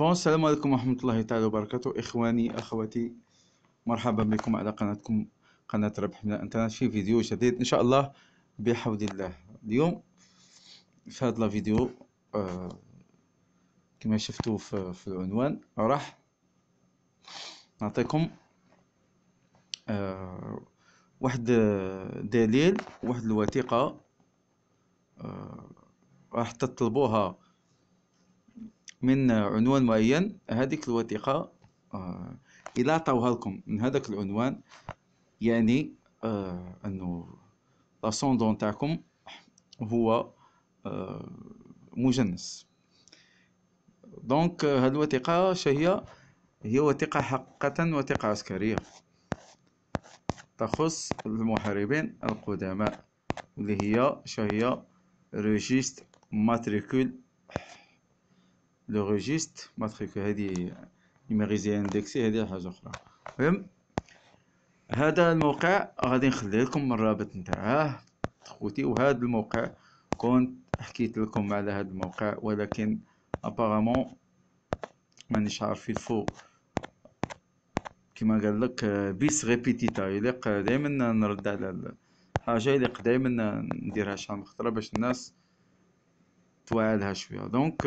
السلام عليكم ورحمة الله تعالى وبركاته، إخواني أخواتي، مرحبا بكم على قناتكم قناة ربح من الإنترنت في فيديو جديد إن شاء الله بحول الله. اليوم في هذا الفيديو كما شفتوا في العنوان راح نعطيكم واحد دليل، واحد الوثيقة راح تطلبوها من عنوان معين. هذيك الوثيقة إلا عطاوها لكم من هذاك العنوان يعني أنه لاسوندون تاعكم هو مجنس. دونك هذه الوثيقة هي وثيقة حقيقة وثيقة عسكرية تخص المحاربين القدماء، اللي هي ريجيست ماتريكول. لو ريجيست ماتريكول هذه نيميريزي اندكسي، هذه حاجة أخرى. المهم هذا الموقع غادي نخلي لكم الرابط نتاعه خوتي، وهذا الموقع كنت حكيت لكم على هذا الموقع ولكن ابارامون مانيش عارف الفو كما قال لك بيس ريبيتيتا، يليق دائما نرد على الحاجه، يليق دائما نديرها شحال خطره باش الناس توعى لها شويه. دونك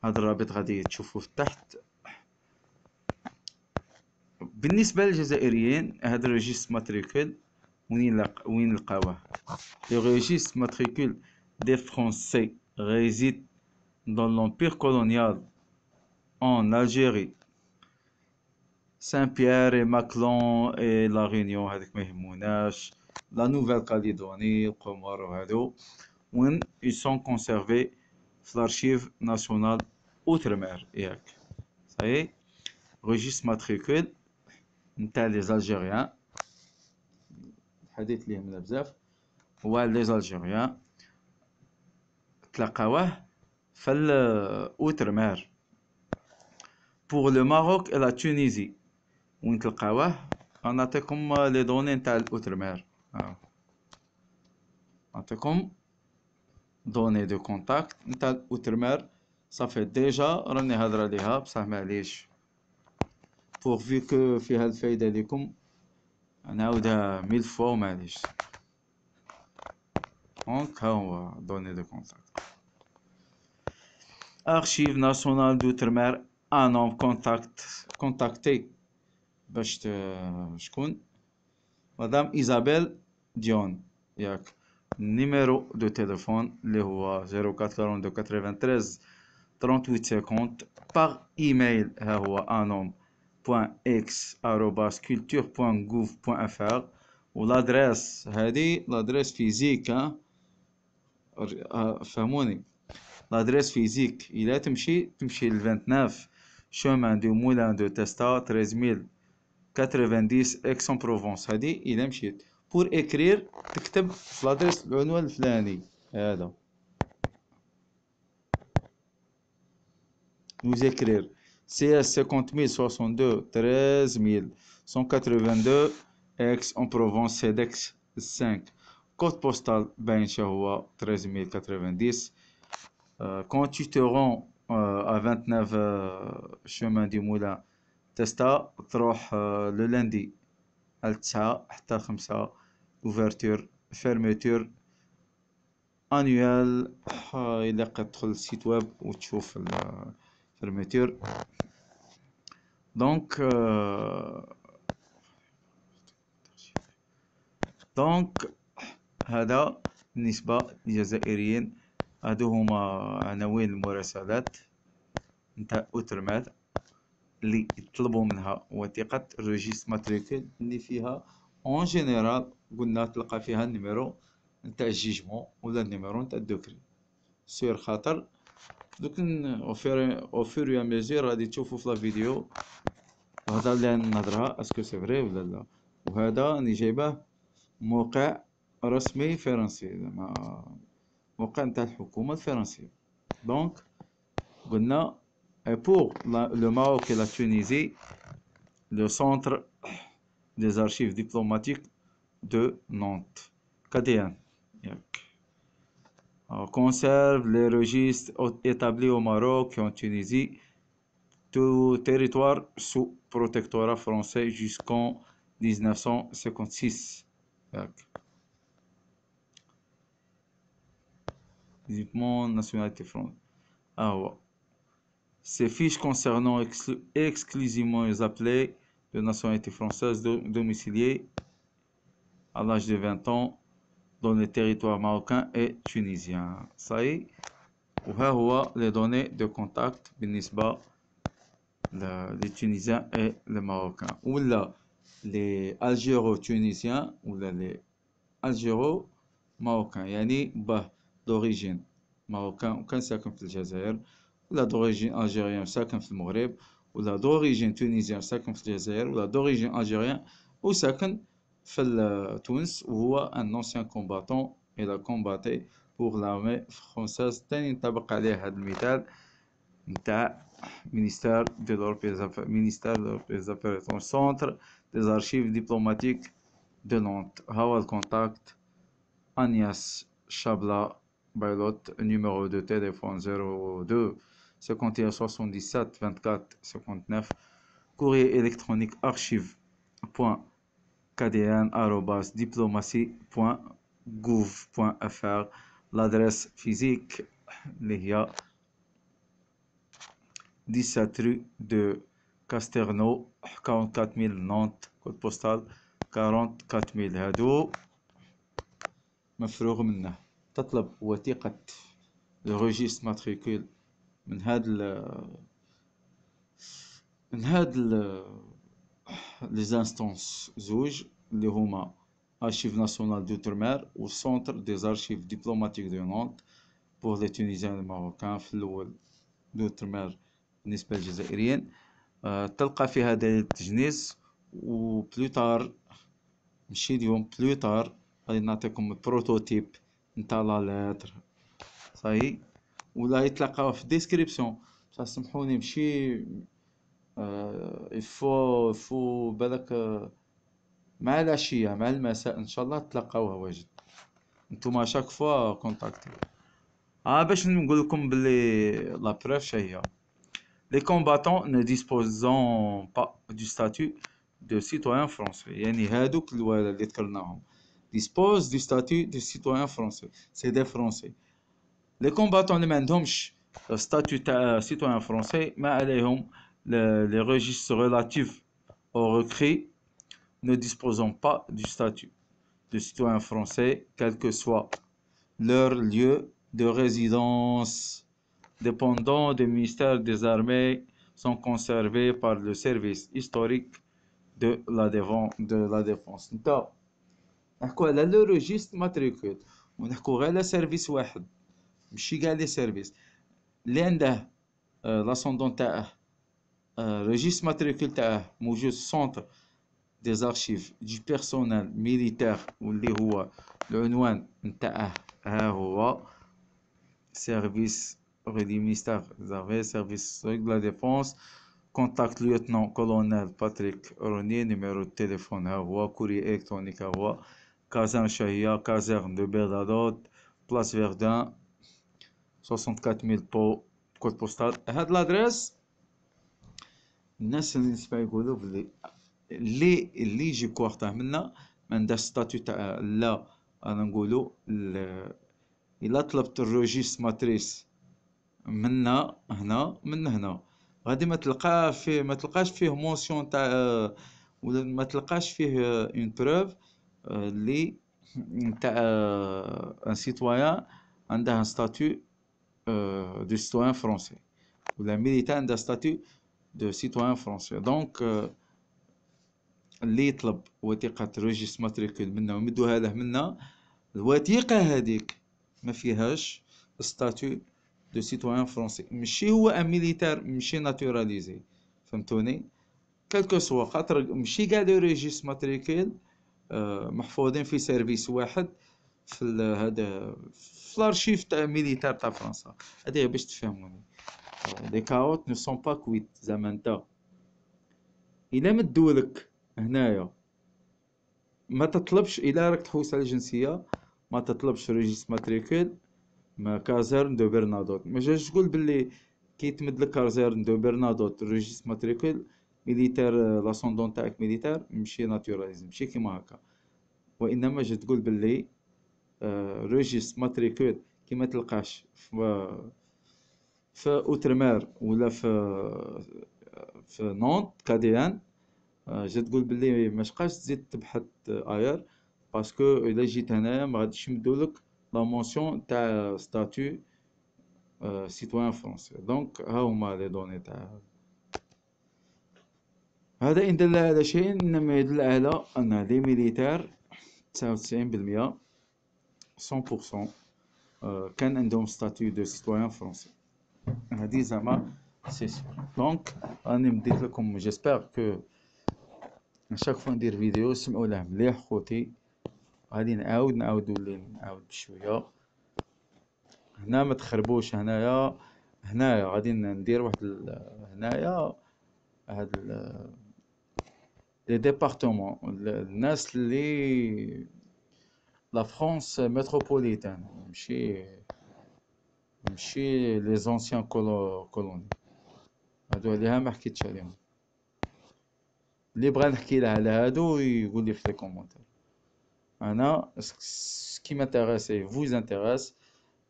هذا الرابط غادي تشوفوه تحت. بالنسبه للجزائريين هذا الريجيست ماتريكول وين نلقاوه؟ Le registre matricule des Français résident dans l'Empire colonial en Algérie, Saint-Pierre et Miquelon et La Réunion، هذيك ما يهموناش، la Nouvelle-Calédonie، القمر وهذو، وين ils sont conservés في l'archive nationale outre-mer. ياك صحيح registre matricule نتاع les Algériens، الحديث ليه من بزاف هو لي زالجيريان تلقاوه في الاوتر مار. بور لو ماروك و لا تونيزي وين تلقاوه؟ نعطيكم لي دوني نتاع الاوتر مار، نعطيكم دوني دو كونتاكت نتاع الاوتر مار. صافي ديجا راني هضر عليها بصح معليش بور فيكو فيها الفايدة ليكم نعاودها 1000 فوا معليش. دونك ها هو دوني دو كونتاكت. Archives nationales d'outre-mer un homme contacté باش شكون؟ مدام إيزابيل ديون. ياك نيميرو دو تليفون اللي هو 0442 93 38 50. باغ ايميل ها هو anom.x@culture.gouv.fr. والادريس هذه لادريس فيزيك، فهموني، l'adresse physique إلا تمشي ل 29 chemin du moulin de Testa 13090 Aix-en-Provence. هذه إلا مشيت pour écrire تكتب في l'adresse العنوان الفلاني هذا. nous écrire CS 50062 13182 Aix-en-Provence CEDEX 5. code postal باين شا هو 13090. Quand tu te rends à 29 chemin du Moulin Testa تروح le lundi التسعة حتى 5 ouverture fermeture annuelle. إلا تدخل السيت ويب وتشوف الفيرميتور. دونك هذا بالنسبة للجزائريين. هادو هما عناوين المراسلات نتاع اوترمار اللي يطلبوا منها وثيقة ريجيست ماتريكول اللي فيها اون جينيرال قلنا تلقى فيها النيميرو نتاع الجيجمون ولا النيميرو نتاع الدوكري، سير خاطر دوك او فور يا ميزور غادي تشوفوا في الفيديو الهضره اللي نهضرها اسكو سي فري ولا لا. وهذا راني جايبه موقع رسمي فرنسي، زعما موقع نتاع الحكومة الفرنسية. دونك قلنا pour le Maroc et la Tunisie le centre des archives diplomatiques de Nantes KDN. ياك conserve les registres établis au Maroc et en Tunisie, tout territoire sous protectorat français jusqu'en 1956. Uniquement nationalité française. Ah ouais. Ces fiches concernant exclusivement les appelés de nationalité française domiciliés à l'âge de 20 ans dans les territoires marocains et tunisiens. Ça y est. وها هو les données de contact بالنسبة les Tunisiens et les Marocains. ولا les Algéro-Tunisiens ولا les Algéro-Marocains. يعني باه d'origine marocain وكان ساكن في الجزائر، ولا d'origine algérien ساكن في المغرب، ولا d'origine tunisien ساكن في الجزائر، ولا d'origine algérien وساكن في تونس، وهو un ancien combattant. Il a combattu pour l'armée française. تاني ينطبق عليه هذا المثال نتاع ministère de l'Europe des Affaires étrangères, centre des archives diplomatiques de Nantes. هو الكونتاكت Agnès Chabla Bailot, numéro de téléphone 02 51 77 24 59, courrier électronique archive.kdn@diplomatie.gouv.fr. L'adresse physique اللي هي 17 rue de Casterno 44 000 Nantes, code postal 44 000. هادو مفروغ منه. تطلب وثيقة الريجيست ماتريكول من هاد لي زانستونس زوج اللي هما Archives nationales d'outre-mer و Centre des archives diplomatiques de Nantes pour les Tunisiens et les Marocains في الأول d'outre-mer بالنسبة للجزائريين. تلقى فيها دليل التجنيس، و بلوتار ماشي اليوم بلوتار غادي نعطيكم بروتوتيب نتاع لا لتر صاي، ولا يتلقاوه في الديسكريبسيون. بصح سمحوني ماشي يفو بالك مع العشية مع المساء ان شاء الله تلقاوه واجد. نتوما شاك فوا كونتاكتي. باش نقول لكم بلي لا بروف شهية. Les combattants ne disposant pas du statut de citoyen français. يعني هادوك اللي ذكرناهم dispose du statut de citoyen français. C'est des français. Les combattants اللي ما عندهمش statut تاع citoyen français ما عليهم les registres relatifs au recrit ne disposant pas du statut de citoyen français, quel que soit leur lieu de résidence, dépendant du ministère des Armées, sont conservés par le service historique de la défense. نحكو على لو ريجيست ماتريكول، ونحكو غير على سيرفيس واحد ماشي كاع لي سيرفيس اللي عنده لاسوندون تاعه ريجيست ماتريكول تاعه موجود سونتر دي زارشيف دو بيرسونيل ميليتير، واللي هو العنوان نتاعه ها هو سيرفيس du ministère des Armées, service de la défense. Contact lieutenant colonel Patrick Ronier, numéro de téléphone ها هو، courrier électronique ها هو، caserne شهية caserne de Bernadotte, place Verdun 64 000 بو، كود بوستال. هاد لادريس الناس اللي نسمع يقولوا بلي اللي يجي كوارتاه منا ما عندهاش ستاتيو تاع لا. انا نقولوا الا طلبت الروجيست ماتريس منا هنا من هنا غادي ما تلقاش فيه مونسيون تاع ولا ما تلقاش فيه اون بروف اللي تاع ان سيتويان عنده ان ستاتيو دو سيتويان فرونسي، ولا ميليتان عنده ستاتيو دو سيتويان فرونسي. دونك اللي يطلب وثيقة ريجيست ماتريكول منا ويمدوها له منا، الوثيقة هذيك ما فيهاش ستاتيو دو سيتويان فرونسي، ماشي هو ان ميليتير ماشي ناتوراليزي، فهمتوني؟ كالكو سوا خاطر ماشي كاع لي ريجيست ماتريكول محفوظين في سيرفيس واحد في هذا في الارشيف تاع ميليتير تاع فرنسا. هذه باش تفهموني لي كاوت نو سون با كويت. زعما انت الا مدولك هنايا ما تطلبش، الا راك تحوس على الجنسيه ما تطلبش ريجيست ماتريكول، ما كازيرن دو برنادوت ما جاش تقول باللي كي يتمد لك كازيرن دو برنادوت روجيست ماتريكول ميليتير لاسوندون تاعك ميليتير ماشي ناتوراليزم ماشي كيما هكا، وانما جا تقول باللي روجيست ماتريكول كي ما تلقاش في اوترمير ولا في نونت كاديان، جا تقول باللي ما تبقاش تزيد تبحث اير، باسكو الا جيت هنايا ما غاديش يمدولك لا مونسيون تاع ستاتيو سيتوان فرونسي. دونك ها هما لي دوني تاع هذا. ان دل على شيء انما يدل على ان لي ميليتير 99% 100% كان عندهم ستاتيو دو سيتوان فرونسي، هادي زعما سي سيغ. دونك راني مديت لكم، جيسبر كو اشاك فوا ندير فيديو سمعوا له مليح خوتي. غادي نعاود بشويه. هنا ما تخربوش، هنايا غادي ندير واحد هنايا هاد لي ديبارتمون الناس اللي لا فرانس متروبوليتان، ماشي لي زونسيان كولوني، هادو عليها ما حكيتش عليهم. اللي بغا نحكي له على هادو يقول لي في لي كومونتير. انا سكي مانتيريس فوز انتيريس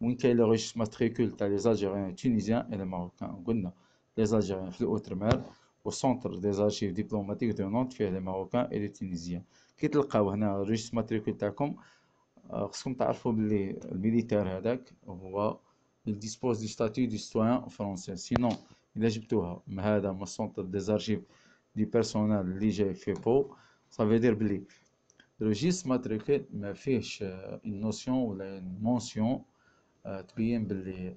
وين كاين لو ريجيستر ماتريكول تاع لي زالجيريان تونيزيان اي لي ماروكان. قلنا لي زالجيريان في الاوترمير والسونتر دي زارشيف ديبلوماتيك دو نونت فيه لي ماروكان اي لي تونيزيان. كي تلقاو هنا الريجيستر ماتريكول تاعكم خصكم تعرفوا بلي الميليتير هذاك هو يديسبوز دي ستاتيو دي سيتويان فرونسي. سينون الا جبتوها من هذا من السونتر دي زارشيف دي بيرسونيل اللي جاي في بو، صافي دير بلي الريجيستر ماتريكول ما فيهش اون نوسيون ولا اون مونسيون تبين باللي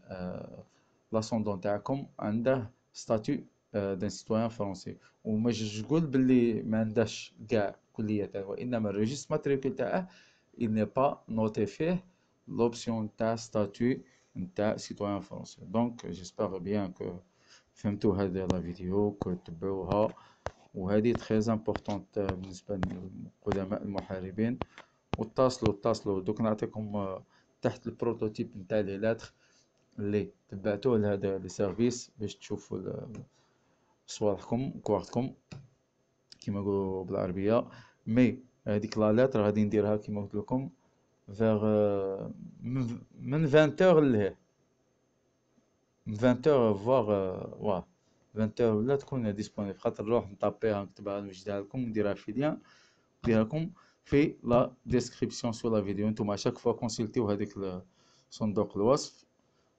لاسوندون تاعكم عنده ستاتيو دان سيتويان فرونسي، وما جيش تقول باللي ما عندهش كاع كلية، وانما الريجيستر ماتريكول تاعه il n'est pas noté فيه l'option تاع ستاتيو نتاع سيتويان فرونسي. دونك جيسبر بيان كو فهمتوا هذه لا فيديو كو تبعوها، وهذه تري امبورطونت بالنسبه للقدماء المحاربين. واتصلوا دوك نعطيكم تحت البروتوتيب نتاع لي لاتر اللي تبعتوه لهذا لي سيرفيس باش تشوفوا صوالحكم كوارتكم كيما نقولوا بالعربيه. مي هذيك لا لاتر غادي نديرها كيما قلت لكم فيغ من 20 لهيه، من 20 فواغ واه 20 ولا تكون ديسپونيبل، خاطر نروح نطابيها نكتبها نوجدها لكم نديرها في ليان نديرها لكم في لا ديسكريبسيون سو لا فيديو. نتوما شاك فوا كونسلتيو هذيك صندوق الوصف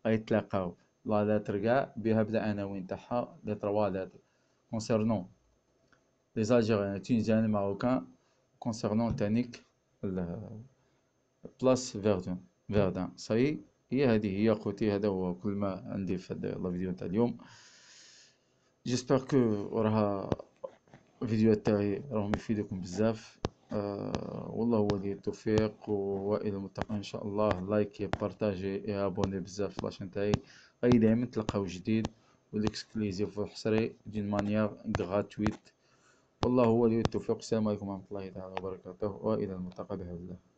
غيتلاقاو لا لاتر كاع بها بالعناوين تاعها لي تروا لاتر كونسيرنون لي زالجيريان تونيزيان ماروكان، كونسيرنون تانيك بلاس فيردان. صاي هي هذه هي خوتي، هذا هو كل ما عندي في هذا لا فيديو تاع اليوم. جيسبر كو راها الفيديو تاعي راهم يفيدكم بزاف. والله هو ولي التوفيق، والى الملتقى ان شاء الله. لايك بارطاجي ابوني بزاف لاشين تاعي، غادي دائما تلقاو جديد والاكسكلوزيف والحصري دون مانيير غراتويت. والله هو ولي التوفيق. السلام عليكم ورحمه الله تعالى وبركاته، والى الملتقى بحول الله.